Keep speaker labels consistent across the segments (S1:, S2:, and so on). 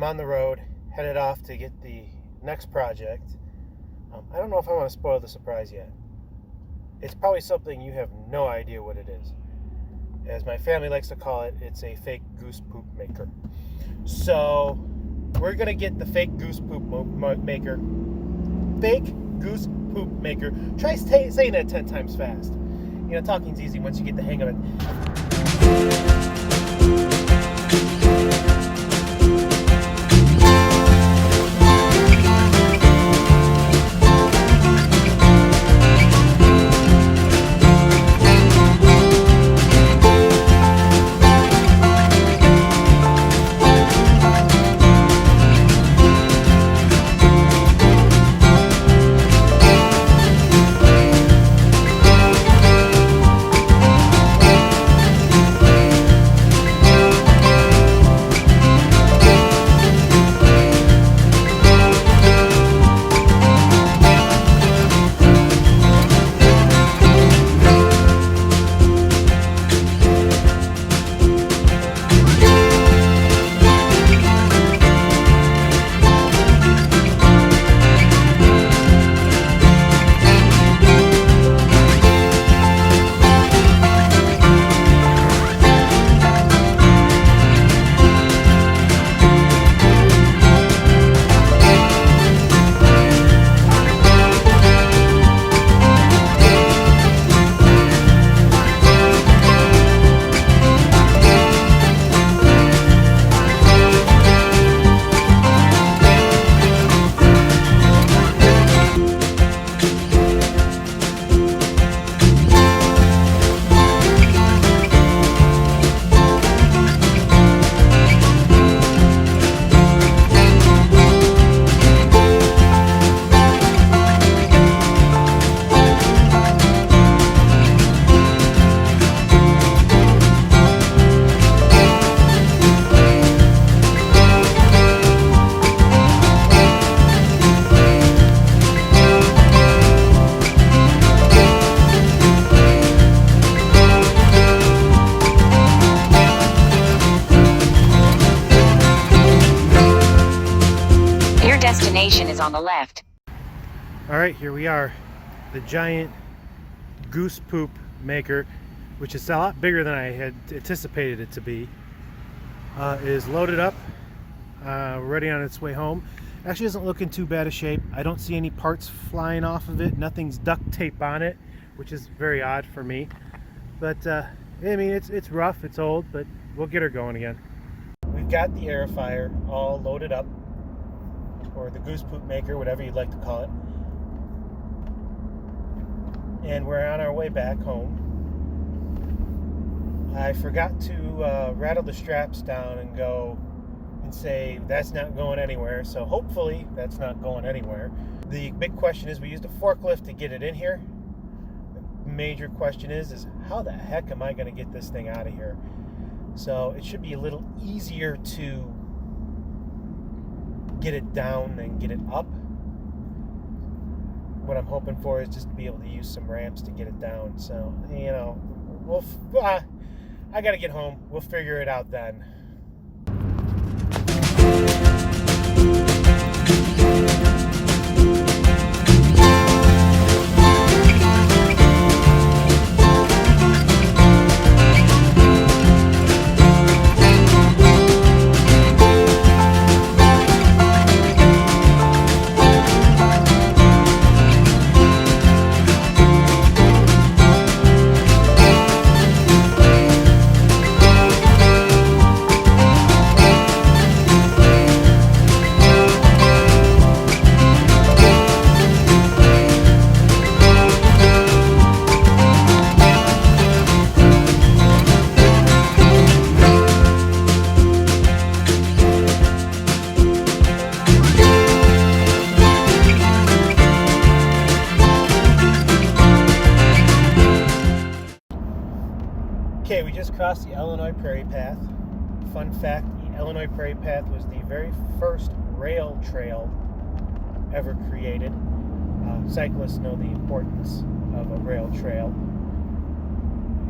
S1: I'm on the road, headed off to get the next project. I don't know if I want to spoil the surprise yet. It's probably something you have no idea what it is. As my family likes to call it, it's a fake goose poop maker. So we're going to get the fake goose poop maker. Fake goose poop maker. Try saying that 10 times fast. You know, talking's easy once you get the hang of it.
S2: Destination is on the left.
S1: Alright, here we are. The giant goose poop maker, which is a lot bigger than I had anticipated it to be, is loaded up, ready on its way home. Actually doesn't look in too bad a shape. I don't see any parts flying off of it. Nothing's duct tape on it, which is very odd for me. But I mean, it's rough, it's old, but we'll get her going again. We've got the aerifier all loaded up, or the goose poop maker, whatever you'd like to call it. And we're on our way back home. I forgot to rattle the straps down and go and say that's not going anywhere, so hopefully that's not going anywhere. The big question is, we used a forklift to get it in here. The major question is how the heck am I going to get this thing out of here? So it should be a little easier to get it down than get it up. What I'm hoping for is just to be able to use some ramps to get it down. So, you know, I gotta get home. We'll figure it out then. Okay, we just crossed the Illinois Prairie Path. Fun fact, the Illinois Prairie Path was the very first rail trail ever created. Cyclists know the importance of a rail trail.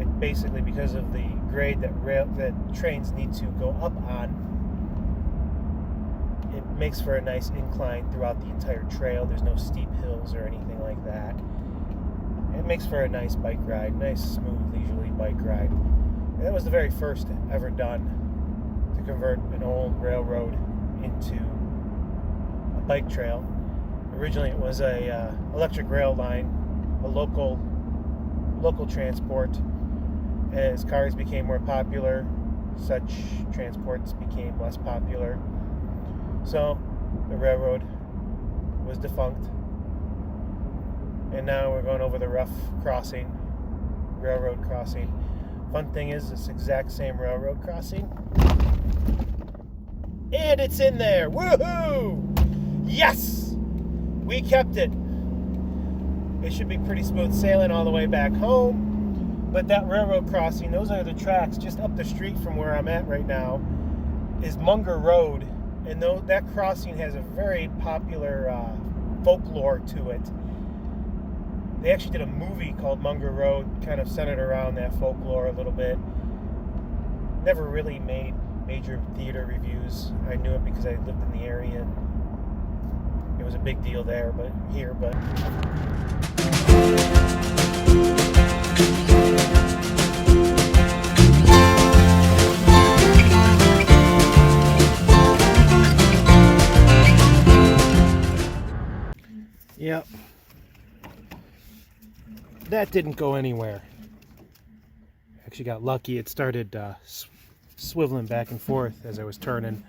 S1: It basically, because of the grade that trains need to go up on, makes for a nice incline throughout the entire trail. There's no steep hills or anything like that. It makes for a nice bike ride, nice, smooth, leisurely bike ride. And that was the very first ever done to convert an old railroad into a bike trail. Originally, it was a electric rail line, a local transport. As cars became more popular, such transports became less popular. So the railroad was defunct. And now we're going over the rough railroad crossing. Fun thing is, this exact same railroad crossing. And it's in there! Woohoo! Yes! We kept it. It should be pretty smooth sailing all the way back home. But that railroad crossing, those are the tracks just up the street from where I'm at right now, is Munger Rd. And that crossing has a very popular folklore to it. They actually did a movie called Munger Rd, kind of centered around that folklore a little bit. Never really made major theater reviews. I knew it because I lived in the area. It was a big deal there, but yep. That didn't go anywhere. Actually got lucky. It started swiveling back and forth as I was turning.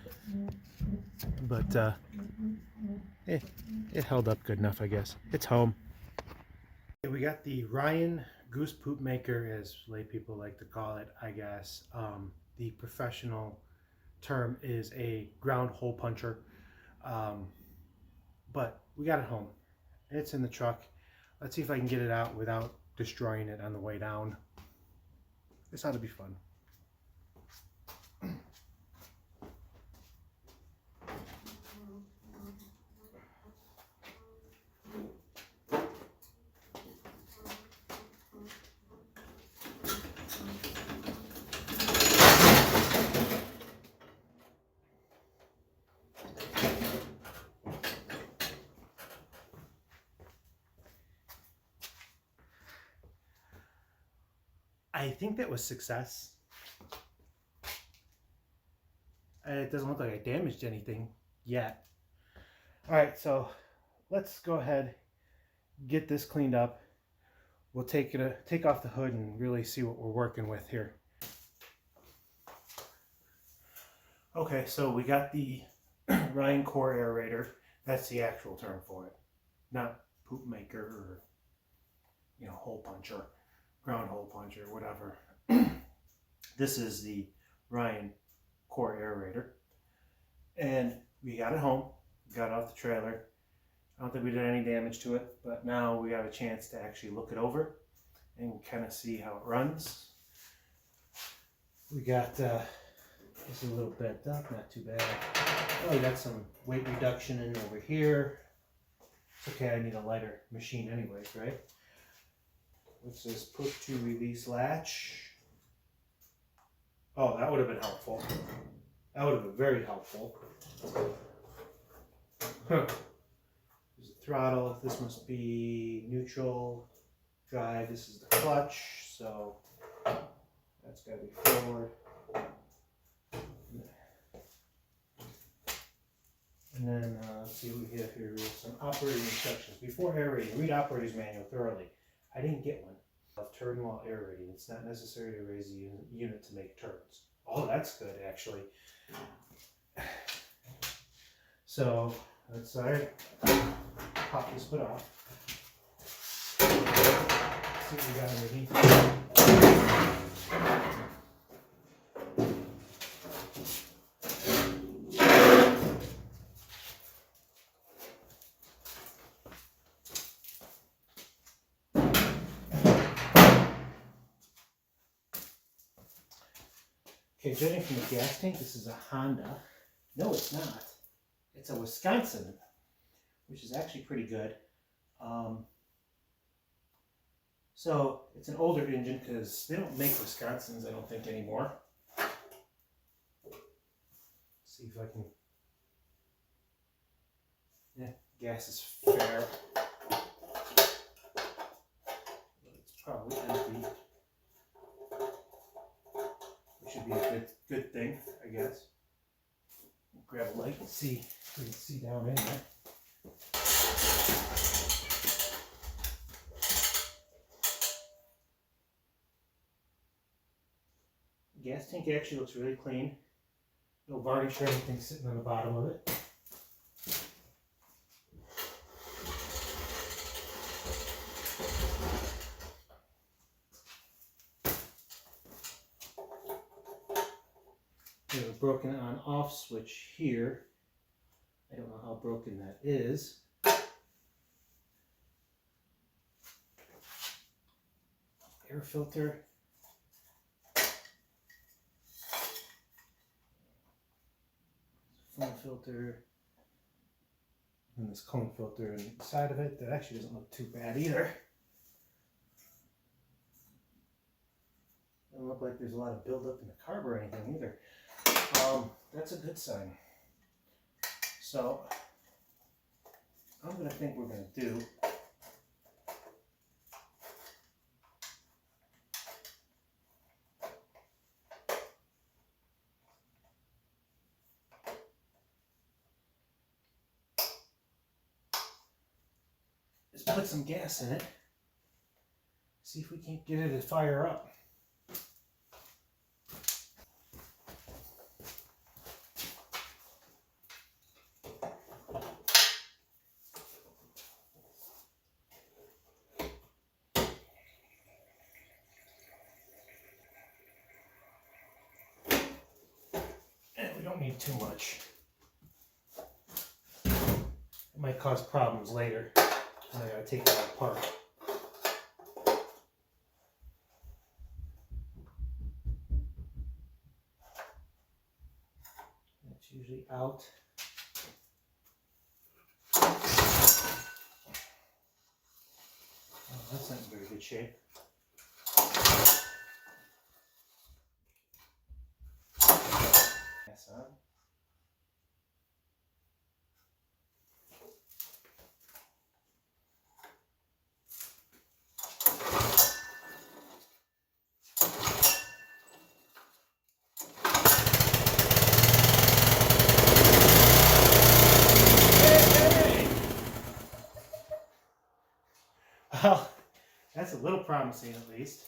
S1: But it held up good enough, I guess. It's home. We got the Ryan goose poop maker, as lay people like to call it, I guess. The professional term is a ground hole puncher. But we got it home. It's in the truck. Let's see if I can get it out without destroying it on the way down. This ought to be fun. I think that was success. It doesn't look like I damaged anything yet. Alright, so let's go ahead, get this cleaned up. We'll take off the hood and really see what we're working with here. Okay, so we got the Ryan core aerator. That's the actual term for it. Not poop maker or, hole puncher. Ground hole puncher, whatever. This is the Ryan core aerator. And we got it home, got off the trailer. I don't think we did any damage to it, but now we have a chance to actually look it over and kind of see how it runs. We got this a little bent up, not too bad. Oh, we got some weight reduction in over here. It's okay, I need a lighter machine anyways, right? What's this? Push to release latch. Oh, that would have been helpful. That would have been very helpful. Huh. There's a throttle. This must be neutral drive. This is the clutch, so that's got to be forward. And then let's see what we have here. We have some operating instructions. Before aerating, read operator's manual thoroughly. I didn't get one. Turn while aerating. It's not necessary to raise the unit to make turns. Oh, that's good, actually. So, let's pop this hood off. See what we got underneath. Okay, judging from the gas tank, this is a Honda. No, it's not. It's a Wisconsin, which is actually pretty good. So it's an older engine because they don't make Wisconsins, I don't think, anymore. Let's see if I can gas is fair. It's probably empty. Which should be a good thing, I guess. Grab a light and see if we can see down in there. The gas tank actually looks really clean. No varnish or anything sitting on the bottom of it. We have a broken on-off switch here. I don't know how broken that is. Air filter. Foam filter. And this cone filter inside of it. That actually doesn't look too bad either. Doesn't look like there's a lot of buildup in the carb or anything either. That's a good sign. So, I'm going to think we're going to do is put some gas in it. See if we can't get it to fire up. We don't need too much. It might cause problems later. I gotta take that apart. That's usually out. Oh, that's not in very good shape. Gas on. Well, that's a little promising at least.